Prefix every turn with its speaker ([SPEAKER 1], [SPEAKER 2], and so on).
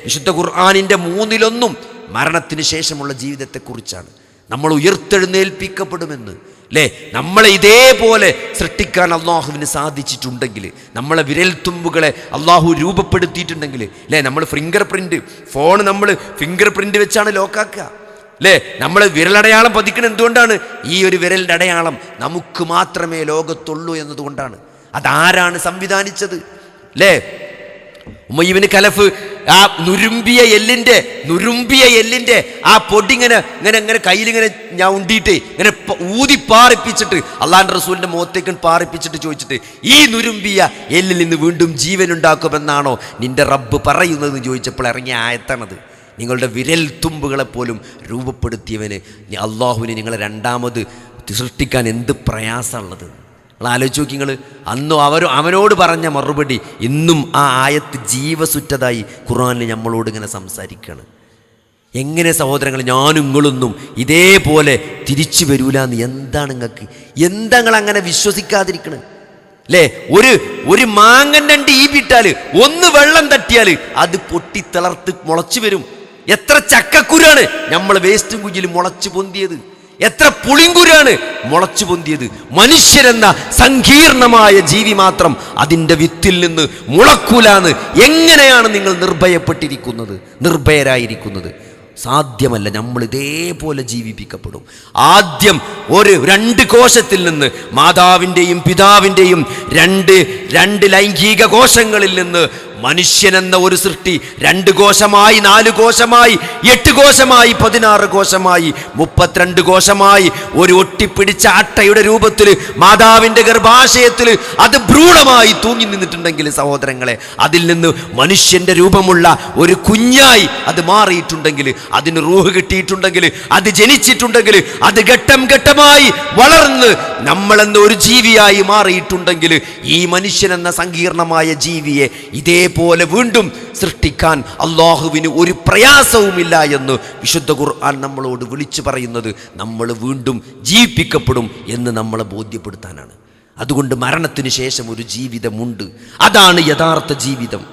[SPEAKER 1] വിശുദ്ധ ഖുർആനിൻ്റെ 1/3 മരണത്തിന് ശേഷമുള്ള ജീവിതത്തെക്കുറിച്ചാണ്. നമ്മൾ ഉയർത്തെഴുന്നേൽപ്പിക്കപ്പെടുമെന്ന് അല്ലേ? നമ്മളെ ഇതേപോലെ സൃഷ്ടിക്കാൻ അള്ളാഹുവിന് സാധിച്ചിട്ടുണ്ടെങ്കിൽ, നമ്മളെ വിരൽത്തുമ്പുകളെ അള്ളാഹു രൂപപ്പെടുത്തിയിട്ടുണ്ടെങ്കിൽ അല്ലേ? നമ്മൾ ഫോൺ നമ്മൾ ഫിംഗർ പ്രിൻ്റ് വെച്ചാണ് ലോക്കാക്കുക അല്ലേ? നമ്മൾ വിരലടയാളം പതിക്കണം. എന്തുകൊണ്ടാണ്? ഈ ഒരു വിരലിൻ്റെ അടയാളം നമുക്ക് മാത്രമേ ലോകത്തുള്ളൂ എന്നതുകൊണ്ടാണ്. അതാരാണ് സംവിധാനിച്ചത് അല്ലേ? ഉമയ്യബിന് ഖലഫ് ആ നുരുമ്പിയ എല്ലിൻ്റെ ആ പൊടി ഇങ്ങനെ കയ്യിലിങ്ങനെ ഞാൻ ഉണ്ടിയിട്ട് ഇങ്ങനെ ഊതിപ്പാറിപ്പിച്ചിട്ട് അള്ളാഹുവിൻ്റെ റസൂലിൻ്റെ മുഖത്തേക്ക് പാറിപ്പിച്ചിട്ട് ചോദിച്ചിട്ട്, ഈ നുരുമ്പിയ എല്ലിൽ നിന്ന് വീണ്ടും ജീവൻ ഉണ്ടാക്കുമെന്നാണോ നിന്റെ റബ്ബ് പറയുന്നതെന്ന് ചോദിച്ചപ്പോൾ ഇറങ്ങിയ ആയത്താണത്. നിങ്ങളുടെ വിരൽ തുമ്പുകളെപ്പോലും രൂപപ്പെടുത്തിയവന് അള്ളാഹുവിനെ നിങ്ങളെ രണ്ടാമത് സൃഷ്ടിക്കാൻ എന്ത് പ്രയാസമുള്ളത്? നിങ്ങൾ ആലോചിച്ച് നോക്കി. നിങ്ങൾ അന്നും അവനോട് പറഞ്ഞ മറുപടി ഇന്നും ആ ആയത്ത് ജീവസുറ്റതായി ഖുർആനിൽ നമ്മളോട് ഇങ്ങനെ സംസാരിക്കുകയാണ്. എങ്ങനെ സഹോദരങ്ങൾ, ഞാനും നിങ്ങളൊന്നും ഇതേപോലെ തിരിച്ചു വരൂലെന്ന് എന്താണ് നിങ്ങൾക്ക്? എന്താ നിങ്ങൾ അങ്ങനെ വിശ്വസിക്കാതിരിക്കണത് അല്ലേ? ഒരു മാങ്ങൻ രണ്ട് ഈപിട്ടാൽ ഒന്ന് വെള്ളം തട്ടിയാൽ അത് പൊട്ടിത്തിളർത്ത് മുളച്ചു വരും. എത്ര ചക്കക്കുരാണ് നമ്മൾ വേസ്റ്റ് കുഞ്ഞിൽ മുളച്ചു പൊന്തിയത്, എത്ര പുളിങ്കുരാണ് മുളച്ചു പൊന്തിയത്. മനുഷ്യരെന്ന സങ്കീർണമായ ജീവി മാത്രം അതിൻ്റെ വിത്തിൽ നിന്ന് മുളക്കൂലാന്ന് എങ്ങനെയാണ് നിങ്ങൾ നിർഭയരായിരിക്കുന്നത്? സാധ്യമല്ല. നമ്മൾ ഇതേപോലെ ജീവിപ്പിക്കപ്പെടും. ആദ്യം 2 കോശത്തിൽ നിന്ന്, മാതാവിൻ്റെയും പിതാവിൻ്റെയും രണ്ട് ലൈംഗിക കോശങ്ങളിൽ നിന്ന് മനുഷ്യനെന്ന ഒരു സൃഷ്ടി 2 കോശമായി, 4 കോശമായി, 8 കോശമായി, 16 കോശമായി, 32 കോശമായി, ഒരു ഒട്ടിപ്പിടിച്ച അട്ടയുടെ രൂപത്തിൽ മാതാവിൻ്റെ ഗർഭാശയത്തിൽ അത് ഭ്രൂണമായി തൂങ്ങി നിന്നിട്ടുണ്ടെങ്കിൽ സഹോദരങ്ങളെ, അതിൽ നിന്ന് മനുഷ്യൻ്റെ രൂപമുള്ള ഒരു കുഞ്ഞായി അത് മാറിയിട്ടുണ്ടെങ്കിൽ, അതിന് റൂഹ് കിട്ടിയിട്ടുണ്ടെങ്കിൽ, അത് ജനിച്ചിട്ടുണ്ടെങ്കിൽ, അത് ഘട്ടം ഘട്ടമായി വളർന്ന് നമ്മളെന്ന ഒരു ജീവിയായി മാറിയിട്ടുണ്ടെങ്കിൽ, ഈ മനുഷ്യനെന്ന സങ്കീർണമായ ജീവിയെ ഇതേപോലെ വീണ്ടും സൃഷ്ടിക്കാൻ അള്ളാഹുവിന് ഒരു പ്രയാസവുമില്ല എന്ന് വിശുദ്ധ ഖുർആൻ നമ്മളോട് വിളിച്ചു പറയുന്നത് നമ്മൾ വീണ്ടും ജീവിപ്പിക്കപ്പെടും എന്ന് നമ്മളെ ബോധ്യപ്പെടുത്താനാണ്. അതുകൊണ്ട് മരണത്തിന് ശേഷം ഒരു ജീവിതമുണ്ട്. അതാണ് യഥാർത്ഥ ജീവിതം.